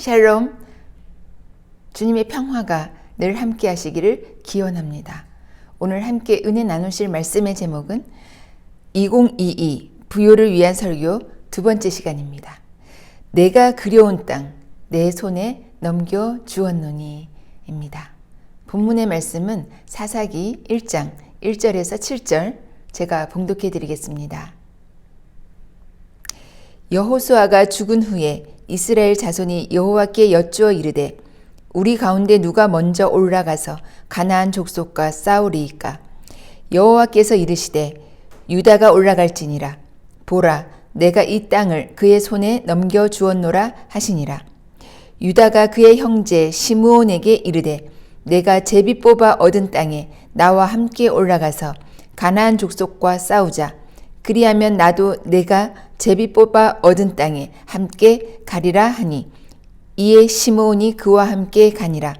샬롬, 주님의 평화가 늘 함께 하시기를 기원합니다. 오늘 함께 은혜 나누실 말씀의 제목은 2022 부요를 위한 설교 두 번째 시간입니다. 내가 그려온 땅, 내 손에 넘겨 주었노니 입니다. 본문의 말씀은 사사기 1장 1절에서 7절 제가 봉독해 드리겠습니다. 여호수아가 죽은 후에 이스라엘 자손이 여호와께 여쭈어 이르되 우리 가운데 누가 먼저 올라가서 가나안 족속과 싸우리이까? 여호와께서 이르시되 유다가 올라갈지니라. 보라, 내가 이 땅을 그의 손에 넘겨 주었노라 하시니라. 유다가 그의 형제 시므온에게 이르되 내가 제비 뽑아 얻은 땅에 나와 함께 올라가서 가나안 족속과 싸우자. 그리하면 나도 내가 제비 뽑아 얻은 땅에 함께 가리라 하니 이에 시므온이 그와 함께 가니라.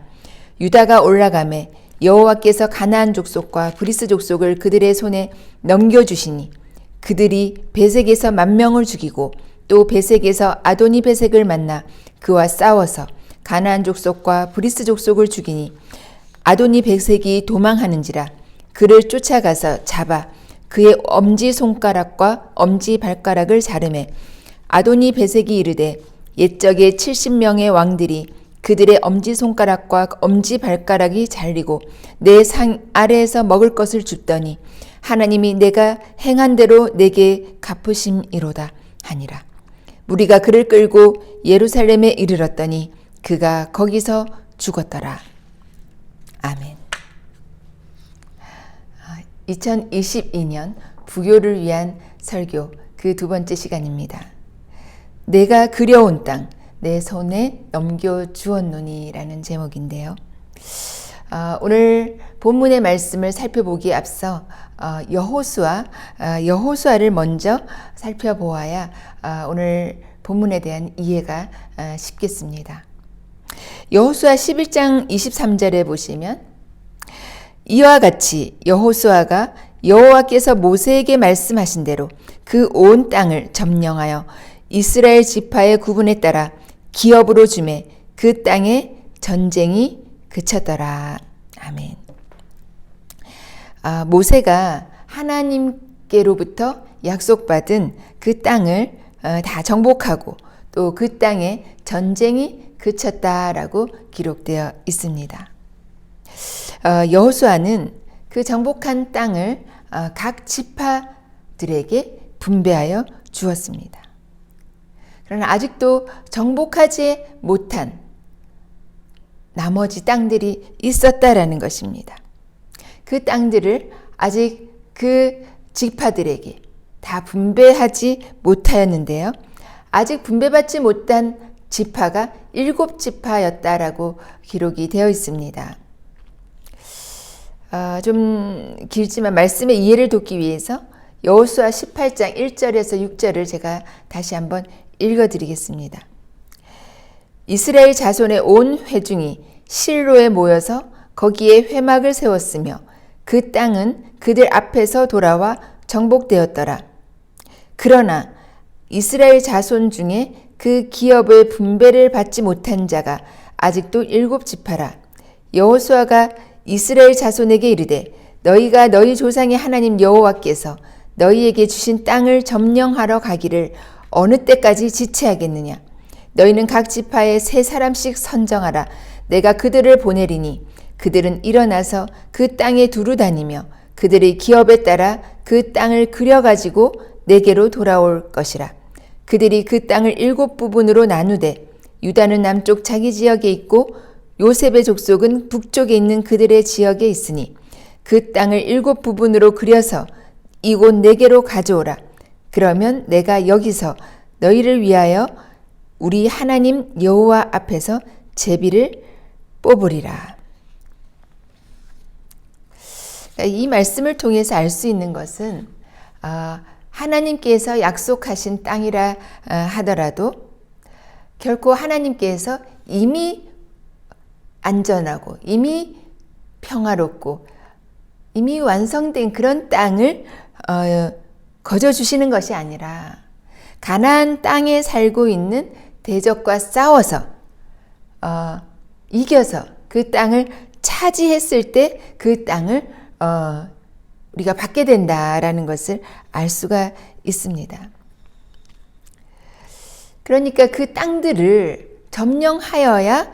유다가 올라가매 여호와께서 가나안 족속과 브리스 족속을 그들의 손에 넘겨주시니 그들이 베색에서 10,000명을 죽이고 또 베색에서 아도니 베색을 만나 그와 싸워서 가나안 족속과 브리스 족속을 죽이니 아도니 베색이 도망하는지라. 그를 쫓아가서 잡아 그의 엄지손가락과 엄지발가락을 자르매 아도니 베색이 이르되 옛적에 70명의 왕들이 그들의 엄지손가락과 엄지발가락이 잘리고 내 상 아래에서 먹을 것을 줍더니 하나님이 내가 행한 대로 내게 갚으심이로다 하니라. 무리가 그를 끌고 예루살렘에 이르렀더니 그가 거기서 죽었더라. 아멘. 2022년 부요를 위한 설교 그 두 번째 시간입니다. 내가 그려온 땅, 내 손에 넘겨주었노니 라는 제목인데요. 오늘 본문의 말씀을 살펴보기에 앞서 여호수아를 먼저 살펴보아야 오늘 본문에 대한 이해가 쉽겠습니다. 여호수아 11장 23절에 보시면 이와 같이 여호수아가 여호와께서 모세에게 말씀하신 대로 그 온 땅을 점령하여 이스라엘 지파의 구분에 따라 기업으로 주매 그 땅에 전쟁이 그쳤더라. 아멘. 모세가 하나님께로부터 약속받은 그 땅을 다 정복하고 또 그 땅에 전쟁이 그쳤다라고 기록되어 있습니다. 여호수아는 그 정복한 땅을 각 지파들에게 분배하여 주었습니다. 그러나 아직도 정복하지 못한 나머지 땅들이 있었다라는 것입니다. 그 땅들을 아직 그 지파들에게 다 분배하지 못하였는데요. 아직 분배받지 못한 지파가 7지파였다라고 기록이 되어 있습니다. 좀 길지만 말씀의 이해를 돕기 위해서 여호수아 18장 1절에서 6절을 제가 다시 한번 읽어드리겠습니다. 이스라엘 자손의 온 회중이 실로에 모여서 거기에 회막을 세웠으며 그 땅은 그들 앞에서 돌아와 정복되었더라. 그러나 이스라엘 자손 중에 그 기업의 분배를 받지 못한 자가 아직도 7지파라. 여호수아가 이스라엘 자손에게 이르되 너희가 너희 조상의 하나님 여호와께서 너희에게 주신 땅을 점령하러 가기를 어느 때까지 지체하겠느냐. 너희는 각 지파에 3사람씩 선정하라. 내가 그들을 보내리니 그들은 일어나서 그 땅에 두루 다니며 그들의 기업에 따라 그 땅을 그려가지고 내게로 돌아올 것이라. 그들이 그 땅을 7부분으로 나누되 유다는 남쪽 자기 지역에 있고 요셉의 족속은 북쪽에 있는 그들의 지역에 있으니 그 땅을 7부분으로 그려서 이곳 내게로 가져오라. 그러면 내가 여기서 너희를 위하여 우리 하나님 여호와 앞에서 제비를 뽑으리라. 이 말씀을 통해서 알 수 있는 것은 하나님께서 약속하신 땅이라 하더라도 결코 하나님께서 이미 안전하고 이미 평화롭고 이미 완성된 그런 땅을 거저주시는 것이 아니라 가나안 땅에 살고 있는 대적과 싸워서 이겨서 그 땅을 차지했을 때 그 땅을 우리가 받게 된다라는 것을 알 수가 있습니다. 그러니까 그 땅들을 점령하여야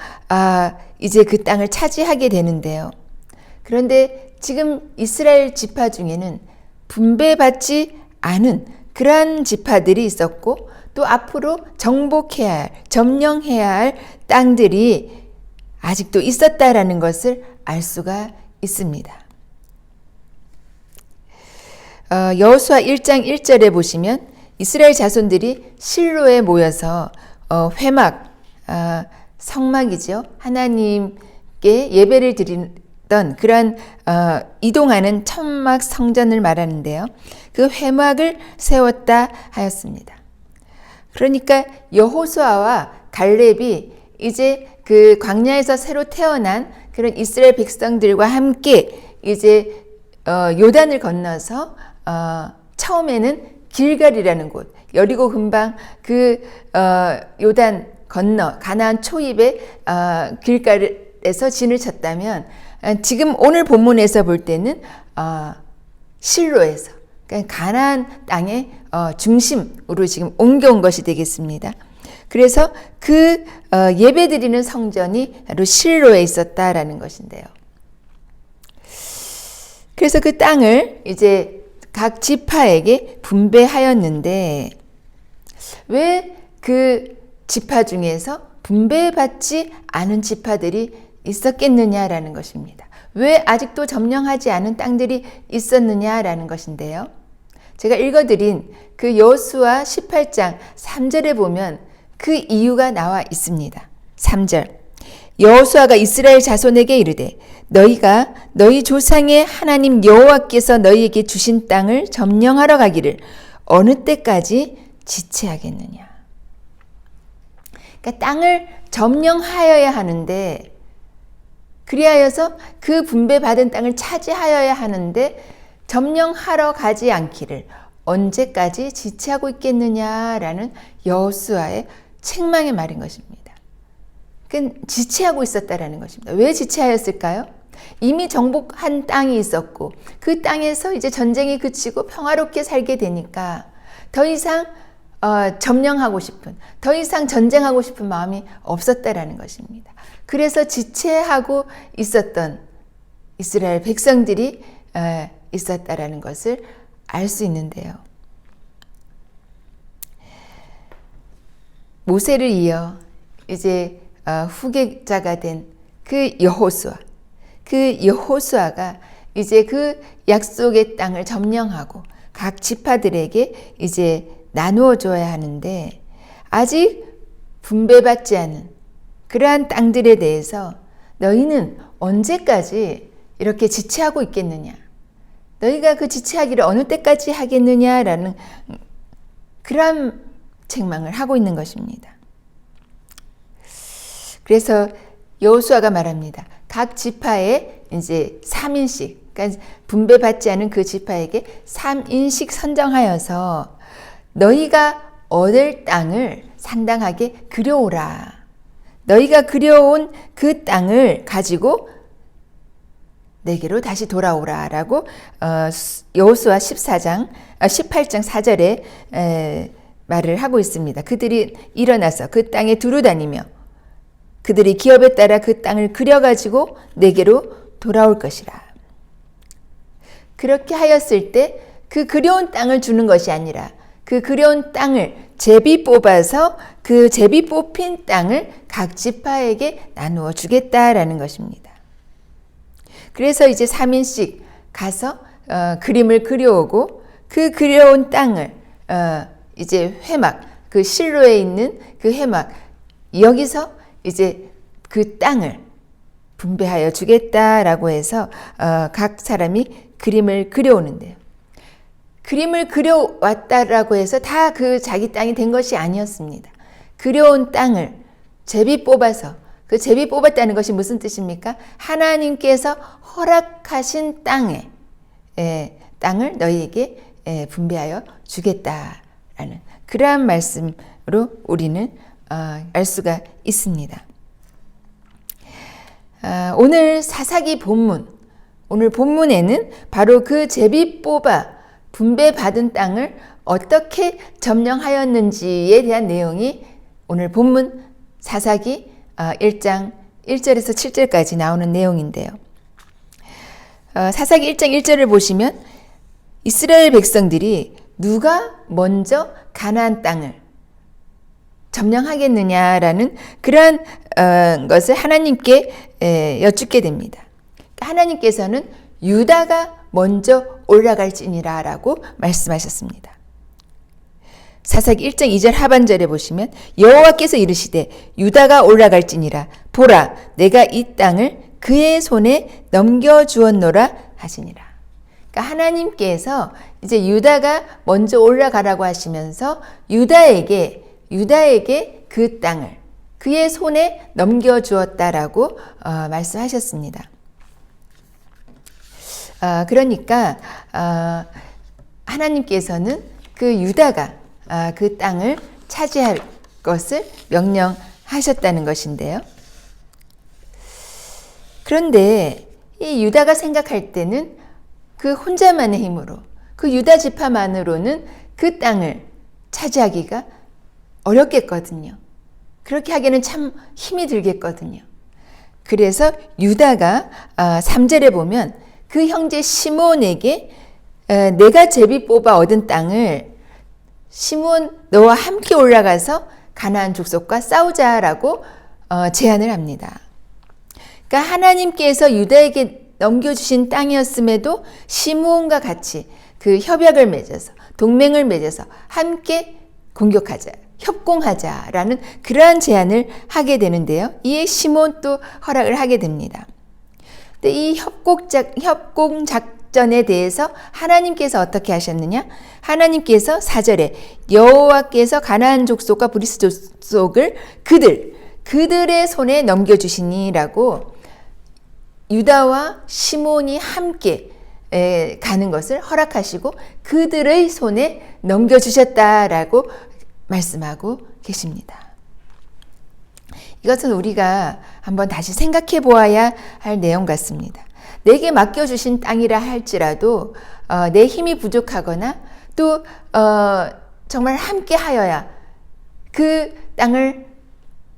이제 그 땅을 차지하게 되는데요. 그런데 지금 이스라엘 지파 중에는 분배받지 않은 그러한 지파들이 있었고 또 앞으로 정복해야 할, 점령해야 할 땅들이 아직도 있었다라는 것을 알 수가 있습니다. 여호수아 1장 1절에 보시면 이스라엘 자손들이 실로에 모여서 회막, 성막이죠. 하나님께 예배를 드리던 그런 이동하는 천막 성전을 말하는데요. 그 회막을 세웠다 하였습니다. 그러니까 여호수아와 갈렙이 이제 그 광야에서 새로 태어난 그런 이스라엘 백성들과 함께 이제 요단을 건너서 처음에는 길갈이라는 곳, 여리고 근방 그 요단 건너 가나안 초입에 길갈에서 진을 쳤다면 지금 오늘 본문에서 볼 때는 실로에서 그러니까 가나안 땅의 중심으로 지금 옮겨온 것이 되겠습니다. 그래서 그 예배드리는 성전이 바로 실로에 있었다라는 것인데요. 그래서 그 땅을 이제 각 지파에게 분배하였는데 왜 그 지파 중에서 분배받지 않은 지파들이 있었겠느냐라는 것입니다. 왜 아직도 점령하지 않은 땅들이 있었느냐라는 것인데요. 제가 읽어드린 그 여호수아 18장 3절에 보면 그 이유가 나와 있습니다. 3절 여호수아가 이스라엘 자손에게 이르되 너희가 너희 조상의 하나님 여호와께서 너희에게 주신 땅을 점령하러 가기를 어느 때까지 지체하겠느냐. 그러니까 땅을 점령하여야 하는데 그리하여서 그 분배받은 땅을 차지하여야 하는데 점령하러 가지 않기를 언제까지 지체하고 있겠느냐라는 여호수아의 책망의 말인 것입니다. 그러니까 지체하고 있었다라는 것입니다. 왜 지체하였을까요? 이미 정복한 땅이 있었고 그 땅에서 이제 전쟁이 그치고 평화롭게 살게 되니까 더 이상 점령하고 싶은, 더 이상 전쟁하고 싶은 마음이 없었다라는 것입니다. 그래서 지체하고 있었던 이스라엘 백성들이 있었다라는 것을 알 수 있는데요. 모세를 이어 이제 후계자가 된 그 여호수아가 이제 그 약속의 땅을 점령하고 각 지파들에게 이제 나누어 줘야 하는데 아직 분배받지 않은 그러한 땅들에 대해서 너희는 언제까지 이렇게 지체하고 있겠느냐? 너희가 그 지체하기를 어느 때까지 하겠느냐라는 그런 책망을 하고 있는 것입니다. 그래서 여호수아가 말합니다. 각 지파에 이제 3인씩, 그러니까 분배받지 않은 그 지파에게 3인씩 선정하여서 너희가 얻을 땅을 상당하게 그려오라. 너희가 그려온 그 땅을 가지고 내게로 다시 돌아오라라고 여호수아 18장 4절에 말을 하고 있습니다. 그들이 일어나서 그 땅에 두루 다니며 그들이 기업에 따라 그 땅을 그려가지고 내게로 돌아올 것이라. 그렇게 하였을 때 그 그려온 땅을 주는 것이 아니라 그 그려온 땅을 제비 뽑아서 그 제비 뽑힌 땅을 각 지파에게 나누어 주겠다라는 것입니다. 그래서 이제 3인씩 가서 그림을 그려오고 그 그려온 땅을 이제 회막, 그 실로에 있는 그 회막, 여기서 이제 그 땅을 분배하여 주겠다라고 해서 각 사람이 그림을 그려오는데요. 그림을 그려왔다라고 해서 다 그 자기 땅이 된 것이 아니었습니다. 그려온 땅을 제비 뽑아서, 그 제비 뽑았다는 것이 무슨 뜻입니까? 하나님께서 허락하신 땅을 너희에게 분배하여 주겠다라는 그러한 말씀으로 우리는 알 수가 있습니다. 오늘 사사기 본문, 오늘 본문에는 바로 그 제비 뽑아 분배받은 땅을 어떻게 점령하였는지에 대한 내용이 오늘 본문 사사기 1장 1절에서 7절까지 나오는 내용인데요. 사사기 1장 1절을 보시면 이스라엘 백성들이 누가 먼저 가나안 땅을 점령하겠느냐라는 그러한 것을 하나님께 여쭙게 됩니다. 하나님께서는 유다가 먼저 올라갈지니라 라고 말씀하셨습니다. 사사기 1장 2절 하반절에 보시면 여호와께서 이르시되 유다가 올라갈지니라 보라 내가 이 땅을 그의 손에 넘겨주었노라 하시니라. 그러니까 하나님께서 이제 유다가 먼저 올라가라고 하시면서 유다에게 그 땅을 그의 손에 넘겨주었다라고 말씀하셨습니다. 그러니까 하나님께서는 그 유다가 그 땅을 차지할 것을 명령하셨다는 것인데요. 그런데 이 유다가 생각할 때는 그 혼자만의 힘으로 그 유다 지파만으로는 그 땅을 차지하기가 어렵겠거든요. 그렇게 하기에는 참 힘이 들겠거든요. 그래서 유다가 3절에 보면 그 형제 시므온에게 내가 제비 뽑아 얻은 땅을 시므온 너와 함께 올라가서 가나안 족속과 싸우자라고 제안을 합니다. 그러니까 하나님께서 유다에게 넘겨주신 땅이었음에도 시므온과 같이 그 협약을 맺어서 동맹을 맺어서 함께 공격하자, 협공하자라는 그러한 제안을 하게 되는데요. 이에 시므온 또 허락을 하게 됩니다. 근데 이 협공 작전에 대해서 하나님께서 어떻게 하셨느냐? 하나님께서 4절에 여호와께서 가나안 족속과 브리스 족속을 그들의 손에 넘겨주시니라고 유다와 시므온이 함께 가는 것을 허락하시고 그들의 손에 넘겨주셨다라고 말씀하고 계십니다. 이것은 우리가 한번 다시 생각해 보아야 할 내용 같습니다. 내게 맡겨주신 땅이라 할지라도 내 힘이 부족하거나 또 정말 함께 하여야 그 땅을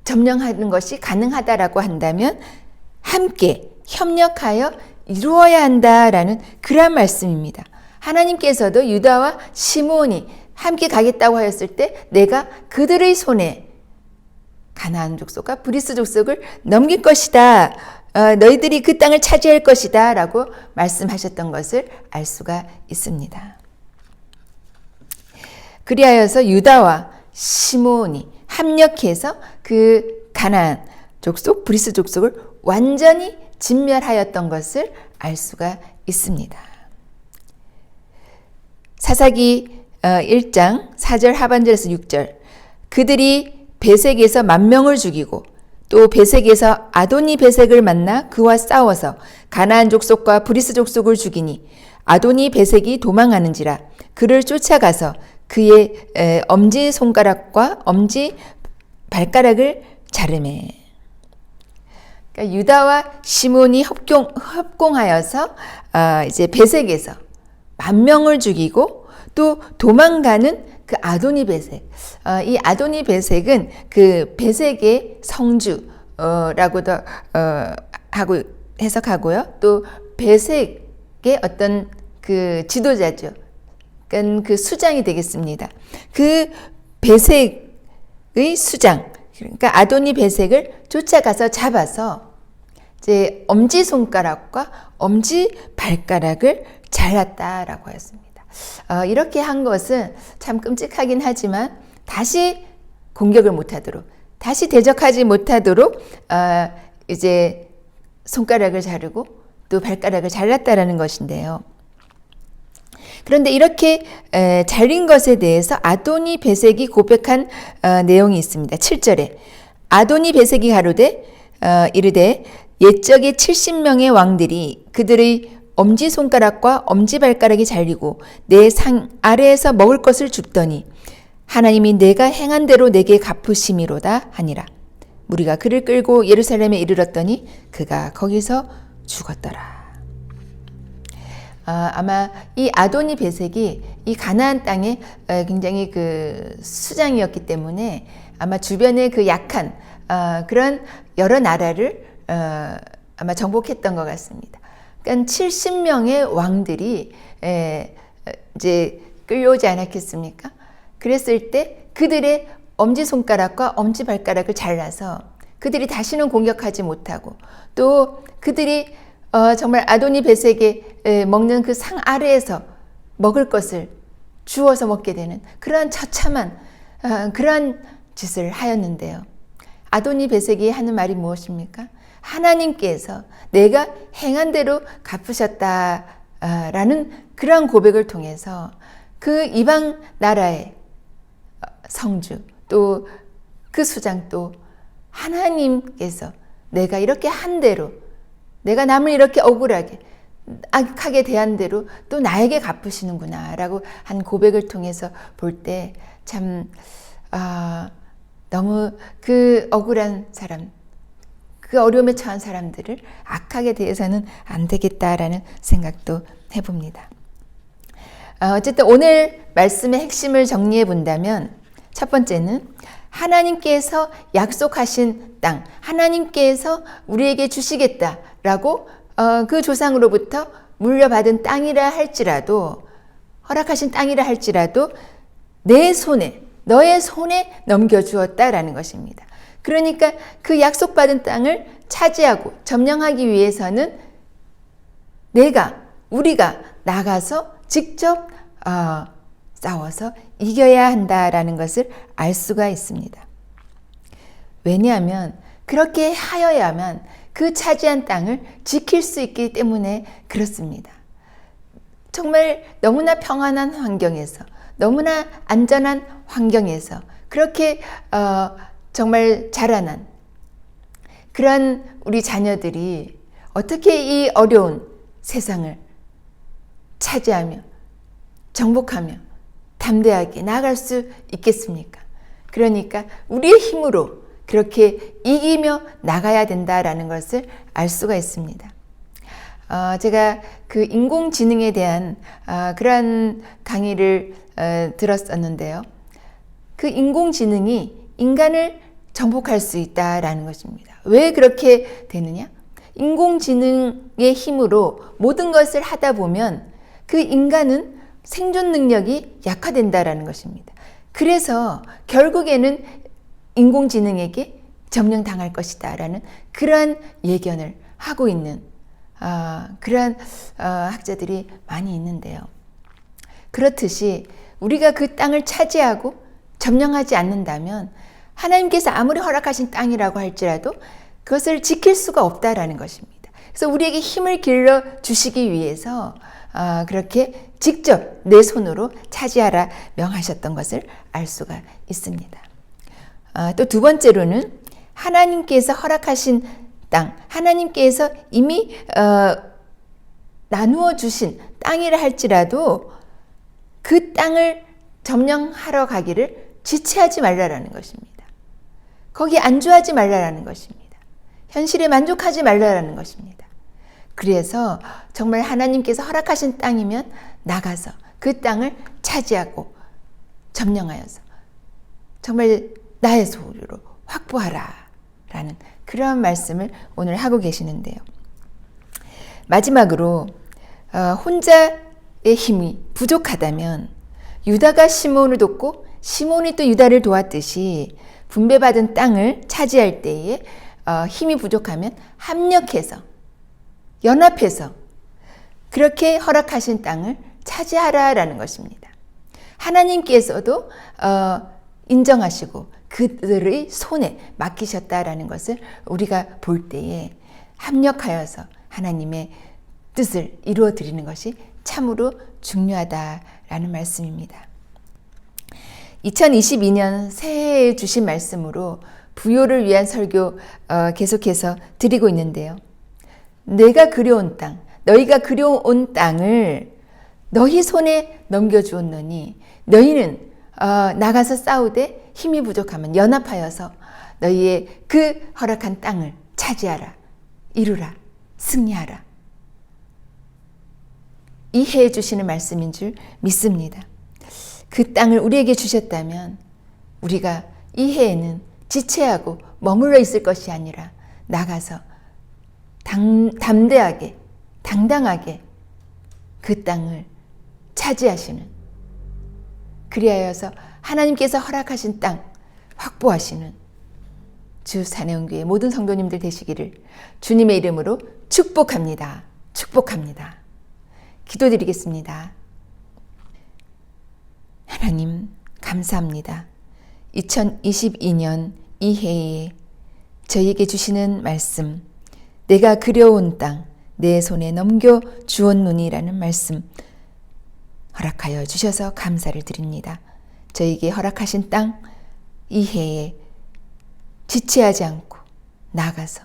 점령하는 것이 가능하다라고 한다면 함께 협력하여 이루어야 한다라는 그러한 말씀입니다. 하나님께서도 유다와 시므온이 함께 가겠다고 하였을 때 내가 그들의 손에 가나안 족속과 브리스 족속을 넘길 것이다. 너희들이 그 땅을 차지할 것이다 라고 말씀하셨던 것을 알 수가 있습니다. 그리하여서 유다와 시므온이 합력해서 그 가나안 족속, 브리스 족속을 완전히 진멸하였던 것을 알 수가 있습니다. 사사기 1장 4절 하반절에서 6절 그들이 베색에서 10,000명을 죽이고 또 베색에서 아도니 베색을 만나 그와 싸워서 가나안 족속과 브리스 족속을 죽이니 아도니 베색이 도망하는지라 그를 쫓아가서 그의 엄지 손가락과 엄지 발가락을 자르매. 그러니까 유다와 시므온이 협공하여서 이제 베색에서 10,000명을 죽이고 또 도망가는 그 아도니 베색. 이 아도니 베색은 그 베색의 성주라고도 하고 해석하고요. 또 베색의 어떤 그 지도자죠. 그러니까 그 수장이 되겠습니다. 그 베색의 수장. 그러니까 아도니 베색을 쫓아가서 잡아서 이제 엄지 손가락과 엄지 발가락을 잘랐다라고 하였습니다. 이렇게 한 것은 참 끔찍하긴 하지만 다시 공격을 못하도록, 다시 대적하지 못하도록 이제 손가락을 자르고 또 발가락을 잘랐다라는 것인데요. 그런데 이렇게 잘린 것에 대해서 아도니 베색이 고백한 내용이 있습니다. 7절에 아도니 베색이 가로되 이르되 옛적에 70명의 왕들이 그들의 엄지손가락과 엄지발가락이 잘리고 내 상 아래에서 먹을 것을 줍더니 하나님이 내가 행한 대로 내게 갚으심이로다 하니라. 무리가 그를 끌고 예루살렘에 이르렀더니 그가 거기서 죽었더라. 아마 이 아도니 베섹이 이 가나안 땅에 굉장히 그 수장이었기 때문에 아마 주변의 그 약한 그런 여러 나라를 아마 정복했던 것 같습니다. 그러니까 70명의 왕들이 이제 끌려오지 않았겠습니까? 그랬을 때 그들의 엄지손가락과 엄지발가락을 잘라서 그들이 다시는 공격하지 못하고 또 그들이 정말 아도니 베섹에 먹는 그 상 아래에서 먹을 것을 주워서 먹게 되는 그러한 처참한 그러한 짓을 하였는데요. 아도니 베섹이 하는 말이 무엇입니까? 하나님께서 내가 행한 대로 갚으셨다라는 그러한 고백을 통해서 그 이방 나라의 성주 또 그 수장 또 하나님께서 내가 이렇게 한 대로 내가 남을 이렇게 억울하게 악하게 대한 대로 또 나에게 갚으시는구나 라고 한 고백을 통해서 볼 때 참 너무 그 억울한 사람 그 어려움에 처한 사람들을 악하게 대해서는 안 되겠다라는 생각도 해봅니다. 어쨌든 오늘 말씀의 핵심을 정리해 본다면 첫 번째는 하나님께서 약속하신 땅, 하나님께서 우리에게 주시겠다라고 그 조상으로부터 물려받은 땅이라 할지라도 허락하신 땅이라 할지라도 내 손에 너의 손에 넘겨주었다라는 것입니다. 그러니까 그 약속받은 땅을 차지하고 점령하기 위해서는 우리가 나가서 직접 싸워서 이겨야 한다라는 것을 알 수가 있습니다. 왜냐하면 그렇게 하여야만 그 차지한 땅을 지킬 수 있기 때문에 그렇습니다. 정말 너무나 평안한 환경에서 너무나 안전한 환경에서 그렇게 정말 자라난 그런 우리 자녀들이 어떻게 이 어려운 세상을 차지하며 정복하며 담대하게 나아갈 수 있겠습니까? 그러니까 우리의 힘으로 그렇게 이기며 나가야 된다라는 것을 알 수가 있습니다. 제가 그 인공지능에 대한 그러한 강의를 들었었는데요. 그 인공지능이 인간을 정복할 수 있다라는 것입니다. 왜 그렇게 되느냐? 인공지능의 힘으로 모든 것을 하다 보면 그 인간은 생존 능력이 약화된다라는 것입니다. 그래서 결국에는 인공지능에게 점령당할 것이다라는 그러한 예견을 하고 있는 그러한 학자들이 많이 있는데요. 그렇듯이 우리가 그 땅을 차지하고 점령하지 않는다면 하나님께서 아무리 허락하신 땅이라고 할지라도 그것을 지킬 수가 없다라는 것입니다. 그래서 우리에게 힘을 길러 주시기 위해서 그렇게 직접 내 손으로 차지하라 명하셨던 것을 알 수가 있습니다. 또 두 번째로는 하나님께서 허락하신 땅, 하나님께서 이미 나누어 주신 땅이라 할지라도 그 땅을 점령하러 가기를 지체하지 말라라는 것입니다. 거기에 안주하지 말라라는 것입니다. 현실에 만족하지 말라라는 것입니다. 그래서 정말 하나님께서 허락하신 땅이면 나가서 그 땅을 차지하고 점령하여서 정말 나의 소유로 확보하라 라는 그런 말씀을 오늘 하고 계시는데요. 마지막으로 혼자의 힘이 부족하다면 유다가 시몬을 돕고 시몬이 또 유다를 도왔듯이 분배받은 땅을 차지할 때에 힘이 부족하면 합력해서 연합해서 그렇게 허락하신 땅을 차지하라라는 것입니다. 하나님께서도 인정하시고 그들의 손에 맡기셨다라는 것을 우리가 볼 때에 합력하여서 하나님의 뜻을 이루어 드리는 것이 참으로 중요하다라는 말씀입니다. 2022년 새해에 주신 말씀으로 부요를 위한 설교 계속해서 드리고 있는데요. 내가 그려온 땅, 너희가 그려온 땅을 너희 손에 넘겨주었노니 너희는 나가서 싸우되 힘이 부족하면 연합하여서 너희의 그 허락한 땅을 차지하라, 이루라, 승리하라. 이해해 주시는 말씀인 줄 믿습니다. 그 땅을 우리에게 주셨다면 우리가 이 해에는 지체하고 머물러 있을 것이 아니라 나가서 담대하게, 당당하게 그 땅을 차지하시는, 그리하여서 하나님께서 허락하신 땅 확보하시는 주 산해온교회 모든 성도님들 되시기를 주님의 이름으로 축복합니다. 축복합니다. 기도드리겠습니다. 하나님 감사합니다. 2022년 이 해에 저희에게 주시는 말씀, 내가 그려온 땅 내 손에 넘겨 주었노니라는 말씀 허락하여 주셔서 감사를 드립니다. 저희에게 허락하신 땅 이 해에 지체하지 않고 나가서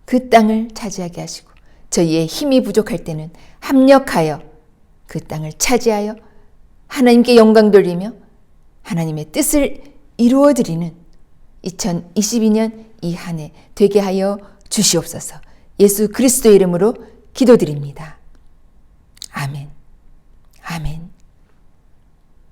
그 땅을 차지하게 하시고 저희의 힘이 부족할 때는 합력하여 그 땅을 차지하여 하나님께 영광 돌리며 하나님의 뜻을 이루어드리는 2022년 이 한 해 되게 하여 주시옵소서. 예수 그리스도의 이름으로 기도드립니다.